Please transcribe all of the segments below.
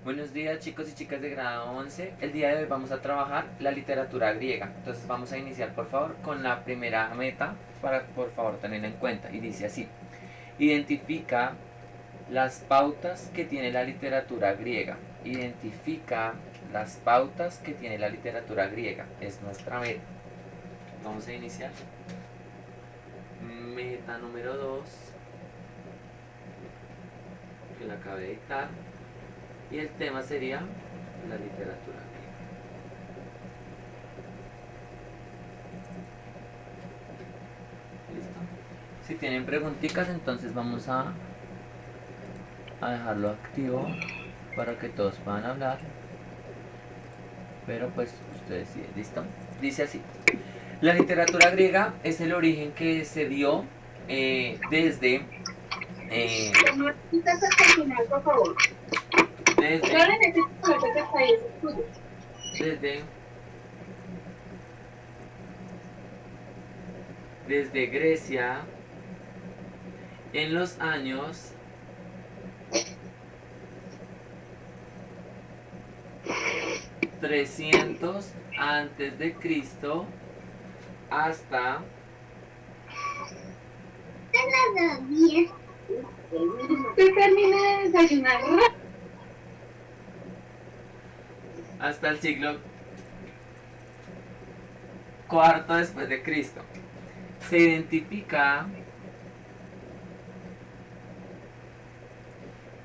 Buenos días chicos y chicas de grado 11. El día de hoy vamos a trabajar la literatura griega. Entonces vamos a iniciar por favor con la primera meta para por favor tenerla en cuenta. Y dice así. Identifica las pautas que tiene la literatura griega. Identifica las pautas que tiene la literatura griega. Es nuestra meta. Vamos a iniciar. Meta número 2, que la acabé de dictar. Y el tema sería la literatura griega. ¿Listo? Si tienen preguntitas, entonces vamos a dejarlo activo para que todos puedan hablar. Pero pues ustedes deciden. ¿Listo? Dice así. La literatura griega es el origen que se dio desde... No necesitas hasta el final, por favor. No necesitas saber que hasta ahí es tuyo. desde Grecia en los años 300 antes de Cristo hasta Usted termina de desayunar. hasta el siglo IV después de Cristo. Se identifica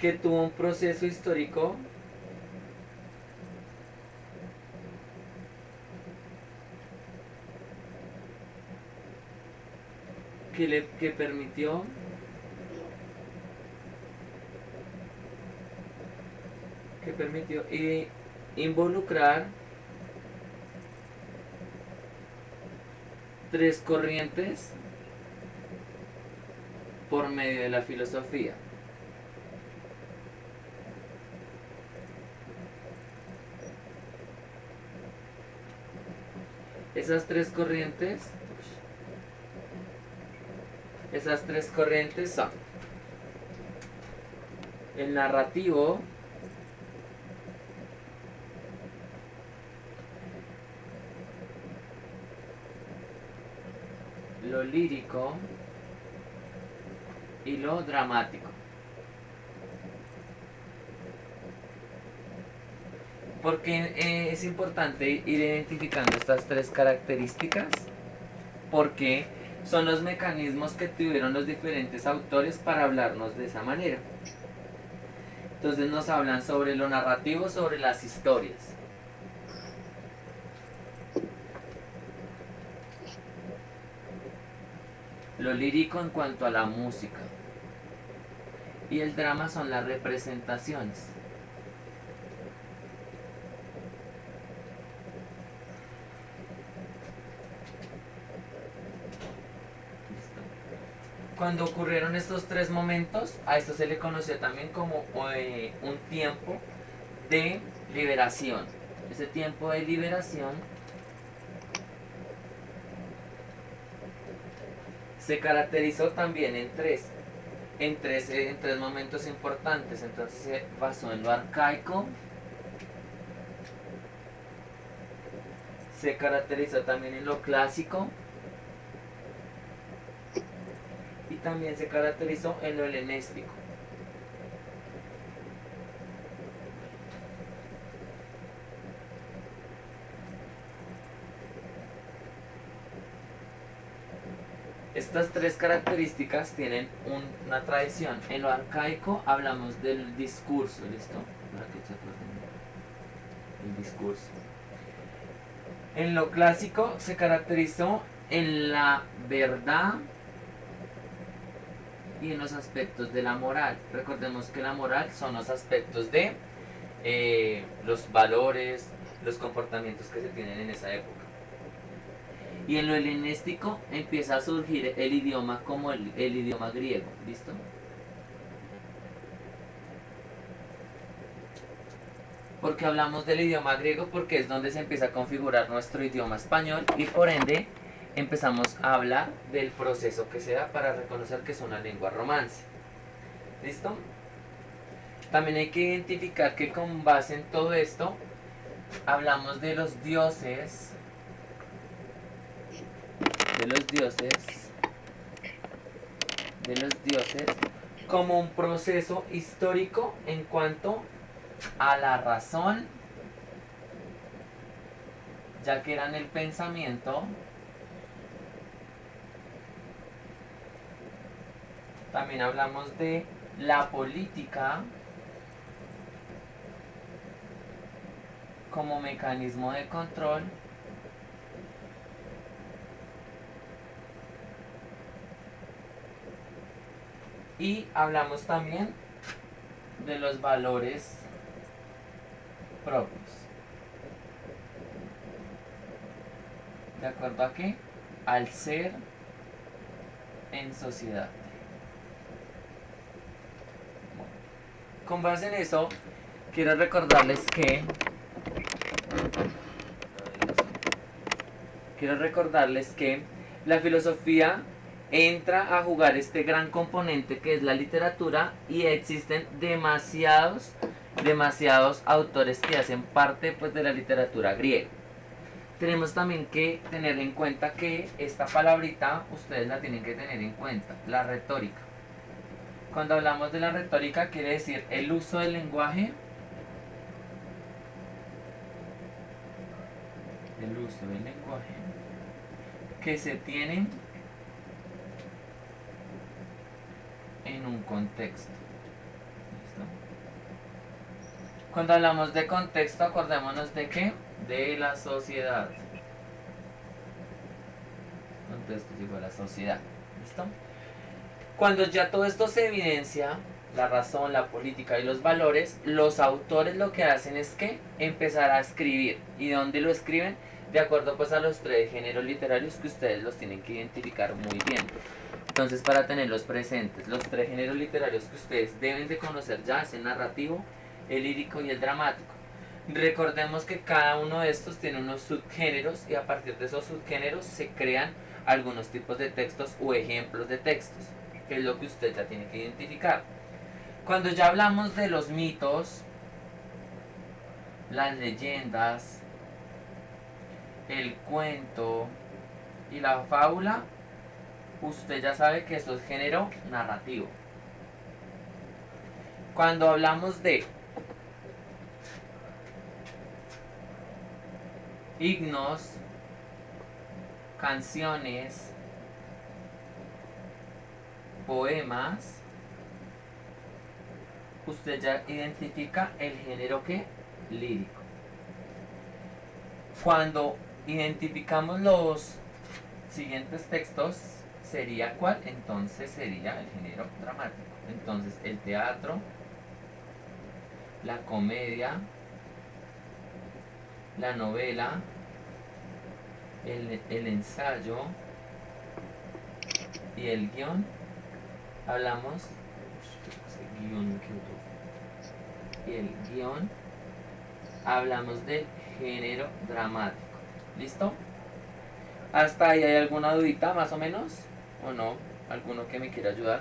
que tuvo un proceso histórico que permitió involucrar tres corrientes por medio de la filosofía. Esas tres corrientes son el narrativo, lo lírico y lo dramático. Porque es importante ir identificando estas tres características, porque son los mecanismos que tuvieron los diferentes autores para hablarnos de esa manera. Entonces nos hablan sobre lo narrativo, sobre las historias. Lo lírico en cuanto a la música. Y el drama son las representaciones. Cuando ocurrieron estos tres momentos, a esto se le conoció también como un tiempo de liberación. Ese tiempo de liberación se caracterizó también en tres momentos importantes. Entonces se basó en lo arcaico, se caracterizó también en lo clásico y también se caracterizó en lo helenístico. Estas tres características tienen una tradición. En lo arcaico hablamos del discurso, ¿listo? Para que se acuerden el discurso. En lo clásico se caracterizó en la verdad y en los aspectos de la moral. Recordemos que la moral son los aspectos de los valores, los comportamientos que se tienen en esa época. Y en lo helenístico empieza a surgir el idioma como el idioma griego, ¿listo? Porque hablamos del idioma griego porque es donde se empieza a configurar nuestro idioma español y por ende empezamos a hablar del proceso que se da para reconocer que es una lengua romance. ¿Listo? También hay que identificar que con base en todo esto, hablamos de los dioses, como un proceso histórico en cuanto a la razón, ya que eran el pensamiento. También hablamos de la política como mecanismo de control. Y hablamos también de los valores propios. ¿De acuerdo a qué? Al ser en sociedad. Bueno, con base en eso, quiero recordarles que la filosofía entra a jugar este gran componente que es la literatura, y existen demasiados autores que hacen parte pues de la literatura griega. Tenemos también que tener en cuenta que esta palabrita ustedes la tienen que tener en cuenta, la retórica. Cuando hablamos de la retórica, quiere decir el uso del lenguaje, que se tiene en un contexto. ¿Listo? Cuando hablamos de contexto, acordémonos de qué, de la sociedad. Contexto es igual a sociedad. ¿Listo? Cuando ya todo esto se evidencia, la razón, la política y los valores, los autores lo que hacen es que empezar a escribir. ¿Y dónde lo escriben? De acuerdo pues a los 3 géneros literarios que ustedes los tienen que identificar muy bien. Entonces, para tenerlos presentes, los 3 géneros literarios que ustedes deben de conocer ya es el narrativo, el lírico y el dramático. Recordemos que cada uno de estos tiene unos subgéneros, y a partir de esos subgéneros se crean algunos tipos de textos o ejemplos de textos, que es lo que usted ya tiene que identificar. Cuando ya hablamos de los mitos, las leyendas, el cuento y la fábula, usted ya sabe que eso es género narrativo. Cuando hablamos de himnos, canciones, poemas, usted ya identifica el género que lírico. Cuando identificamos los siguientes textos, ¿sería cuál? Entonces sería el género dramático. Entonces el teatro, la comedia, la novela, el ensayo y el guión. Hablamos y el guión, hablamos del género dramático. ¿Listo? ¿Hasta ahí hay alguna dudita más o menos? ¿O no? ¿Alguno que me quiera ayudar?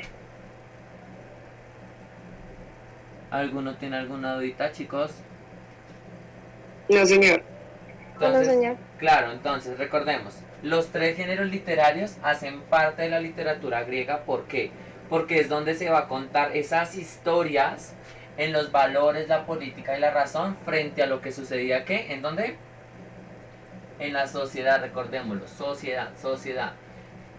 ¿Alguno tiene alguna dudita, chicos? No, señor. Entonces, no, señor. Claro, entonces recordemos, los 3 géneros literarios hacen parte de la literatura griega. ¿Por qué? Porque es donde se va a contar esas historias en los valores, la política y la razón frente a lo que sucedía, ¿qué? ¿En dónde? En la sociedad, recordémoslo, sociedad.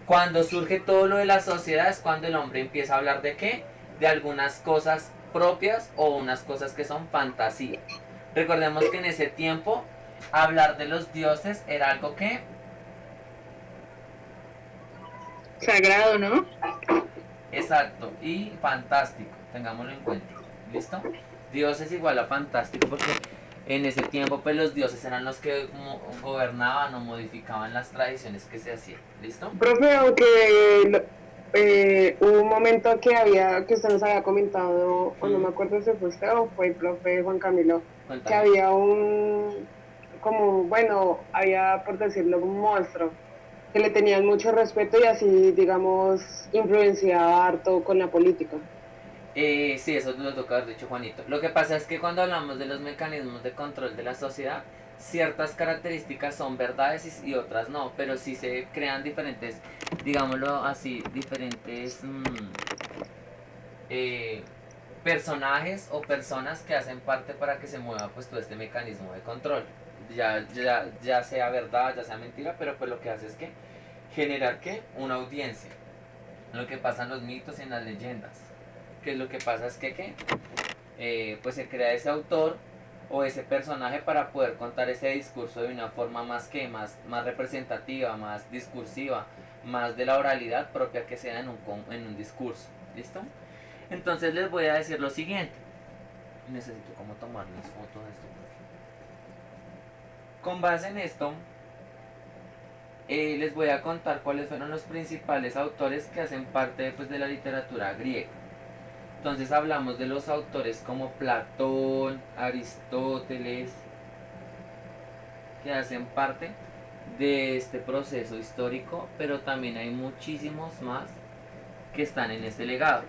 Cuando surge todo lo de la sociedad es cuando el hombre empieza a hablar de ¿qué? De algunas cosas propias o unas cosas que son fantasía. Recordemos que en ese tiempo hablar de los dioses era algo que sagrado, ¿no? Exacto, y fantástico, tengámoslo en cuenta. ¿Listo? Dios es igual a fantástico porque en ese tiempo pues los dioses eran los que gobernaban o modificaban las tradiciones que se hacían. ¿Listo? Profe, aunque hubo un momento que usted nos había comentado, o no me acuerdo si fue usted o fue el profe Juan Camilo, Cuéntame. que había había, por decirlo, un monstruo que le tenían mucho respeto y así, digamos, influenciaba harto con la política. Sí, eso lo toca haber dicho Juanito. Lo que pasa es que cuando hablamos de los mecanismos de control de la sociedad, ciertas características son verdades y otras no, pero sí se crean diferentes, digámoslo así, diferentes eh, personajes o personas que hacen parte para que se mueva pues todo este mecanismo de control. Ya sea verdad, ya sea mentira, pero pues lo que hace es que generar que una audiencia. Lo que pasa en los mitos y en las leyendas. Que lo que pasa es que pues se crea ese autor o ese personaje para poder contar ese discurso de una forma más representativa, más discursiva, más de la oralidad propia que sea en un discurso. ¿Listo? Entonces les voy a decir lo siguiente. Necesito como tomar mis fotos de esto. Con base en esto, les voy a contar cuáles fueron los principales autores que hacen parte pues, de la literatura griega. Entonces hablamos de los autores como Platón, Aristóteles, que hacen parte de este proceso histórico, pero también hay muchísimos más que están en ese legado.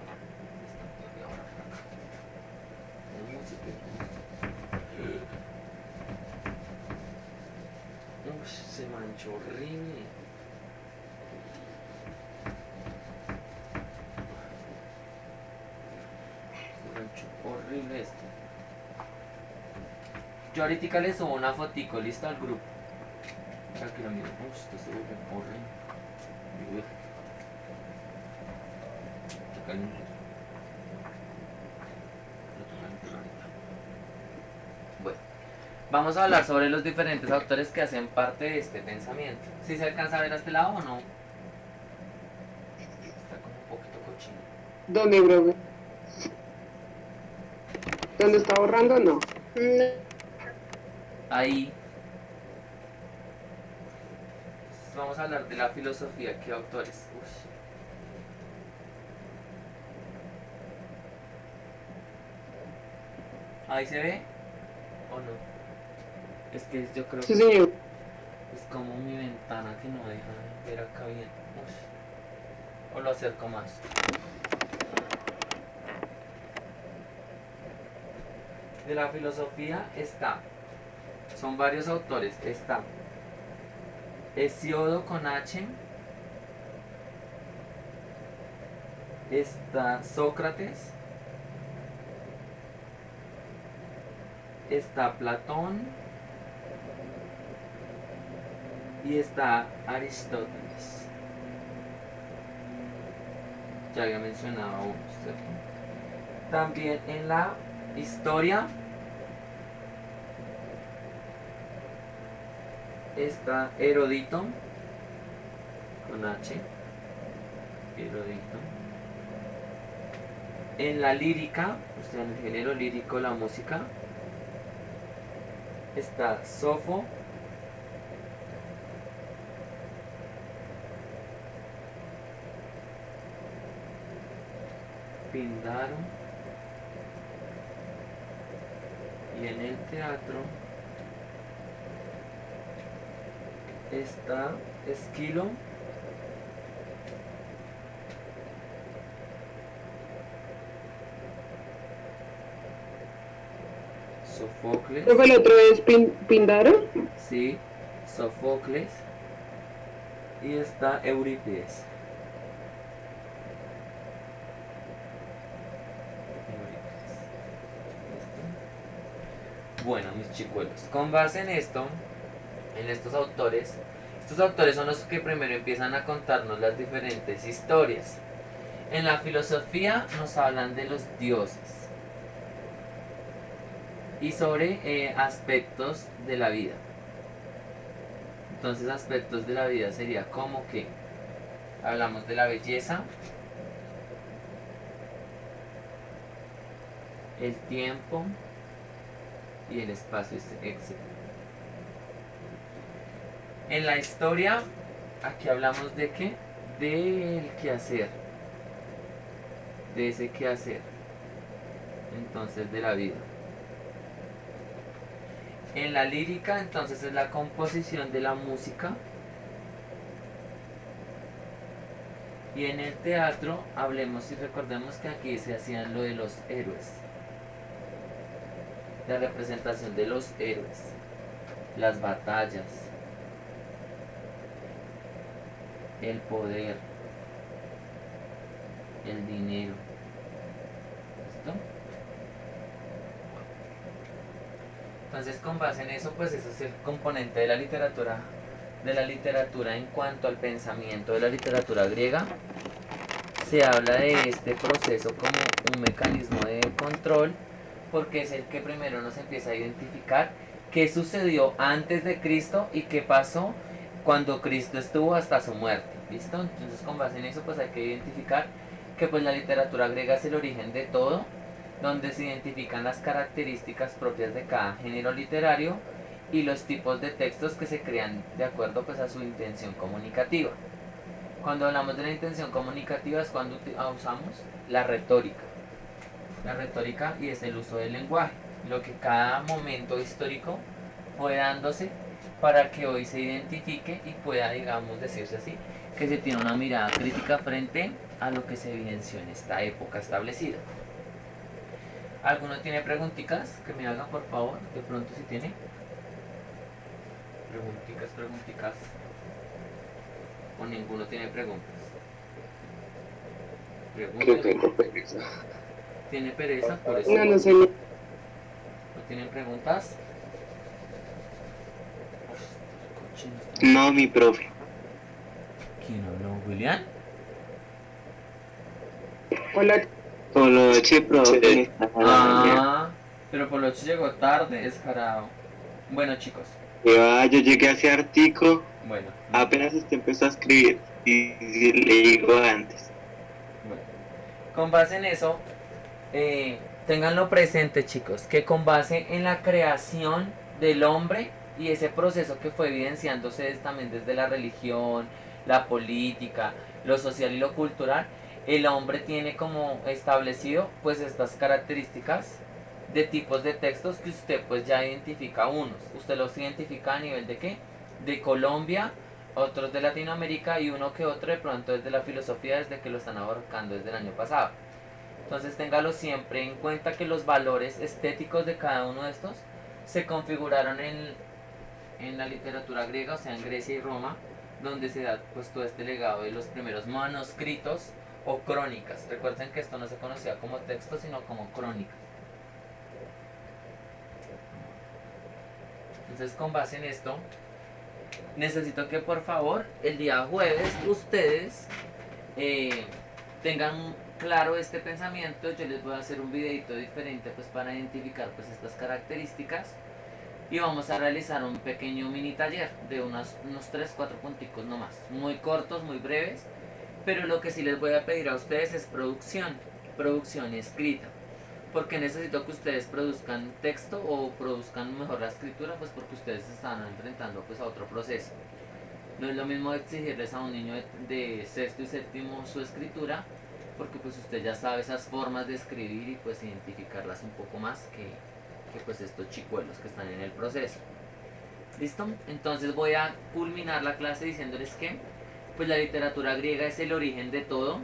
Se manchó horrible. Se manchó horrible esto. Yo ahorita les subo una fotico, listo, al grupo. Para que lo miren. Esto se vuelve horrible. Bueno, vamos a hablar sobre los diferentes autores que hacen parte de este pensamiento. ¿Sí se alcanza a ver a este lado o no? Está como un poquito cochino. ¿Dónde, bro? ¿Dónde está borrando? No. Ahí. Vamos a hablar de la filosofía, ¿qué autores? Uf. ¿Ahí se ve? ¿O no? Es que yo creo Sí, que señor. es como mi ventana que no deja ver acá bien. Uf. O lo acerco más. De la filosofía son varios autores. Está Hesiodo con H. Está Sócrates. Está Platón. Y está Aristóteles. Ya había mencionado a uno, ¿cierto? También en la historia está Herodito con H. Herodito. En la lírica, o sea, en el género lírico, la música, está Sofo. Pindaro. Y en el teatro está Esquilo. Sofocles. Creo que el otro es Pindaro. Sí, Sofocles. Y está Eurípides. Bueno, mis chicuelos, con base en esto, en estos autores son los que primero empiezan a contarnos las diferentes historias. En la filosofía nos hablan de los dioses y sobre aspectos de la vida. Entonces, aspectos de la vida sería como que hablamos de la belleza, el tiempo y el espacio, etc. En la historia, aquí hablamos de qué? Del quehacer. De ese quehacer. Entonces, de la vida. En la lírica, entonces, es la composición de la música. Y en el teatro hablemos y recordemos que aquí se hacían lo de los héroes. La representación de los héroes. Las batallas. El poder. El dinero. ¿Listo? Entonces con base en eso, pues ese es el componente de la literatura en cuanto al pensamiento de la literatura griega. Se habla de este proceso como un mecanismo de control, porque es el que primero nos empieza a identificar qué sucedió antes de Cristo y qué pasó cuando Cristo estuvo hasta su muerte. ¿Listo? Entonces con base en eso, pues hay que identificar que pues la literatura griega es el origen de todo, donde se identifican las características propias de cada género literario y los tipos de textos que se crean de acuerdo pues a su intención comunicativa. Cuando hablamos de la intención comunicativa es cuando usamos la retórica. La retórica y es el uso del lenguaje, lo que cada momento histórico fue dándose para que hoy se identifique y pueda, digamos, decirse así, que se tiene una mirada crítica frente a lo que se evidenció en esta época establecida. ¿Alguno tiene preguntitas que me hagan, por favor? De pronto si tiene. Preguntitas. O ninguno tiene preguntas. Yo tengo pereza. ¿Tiene pereza? Por eso. No sé. ¿No tienen preguntas? No, mi profe. ¿Quién habló? ¿William? Hola. Poloche, profe. Pero Poloche llegó tarde, descarado. Bueno, chicos. Yo llegué a ese artículo, Bueno. apenas empezó a escribir y le digo antes. Bueno. Con base en eso, ténganlo presente, chicos, que con base en la creación del hombre y ese proceso que fue evidenciándose también desde la religión, la política, lo social y lo cultural, el hombre tiene como establecido pues estas características de tipos de textos que usted pues ya identifica unos. Usted los identifica a nivel de ¿qué? De Colombia, otros de Latinoamérica y uno que otro de pronto desde la filosofía, desde que lo están abarcando desde el año pasado. Entonces téngalo siempre en cuenta que los valores estéticos de cada uno de estos se configuraron en la literatura griega, o sea en Grecia y Roma, donde se da pues todo este legado de los primeros manuscritos o crónicas. Recuerden que esto no se conocía como texto sino como crónicas. Entonces con base en esto necesito que por favor el día jueves ustedes tengan claro este pensamiento. Yo les voy a hacer un videito diferente pues para identificar pues estas características y vamos a realizar un pequeño mini taller de unos 3-4 punticos nomás, muy cortos, muy breves, pero lo que sí les voy a pedir a ustedes es producción escrita, porque necesito que ustedes produzcan texto o produzcan mejor la escritura, pues porque ustedes se están enfrentando pues a otro proceso. No es lo mismo exigirles a un niño de sexto y séptimo su escritura, porque pues usted ya sabe esas formas de escribir y pues identificarlas un poco más que pues estos chicuelos que están en el proceso. ¿Listo? Entonces voy a culminar la clase diciéndoles que pues la literatura griega es el origen de todo,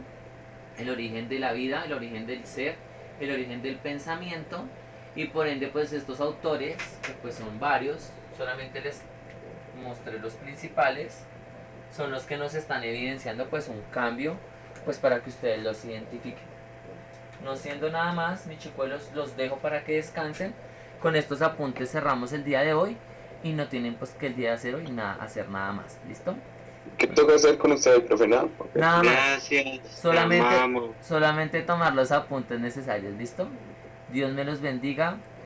el origen de la vida, el origen del ser, el origen del pensamiento, y por ende pues estos autores, que pues son varios, solamente les mostré los principales, son los que nos están evidenciando pues un cambio pues para que ustedes los identifiquen. No siendo nada más, mis chicuelos, los dejo para que descansen. Con estos apuntes cerramos el día de hoy y no tienen pues que el día de hacer hoy hacer nada más. ¿Listo? ¿Qué toca hacer con ustedes, profe? Nada más. Gracias. Solamente tomar los apuntes necesarios. ¿Listo? Dios me los bendiga.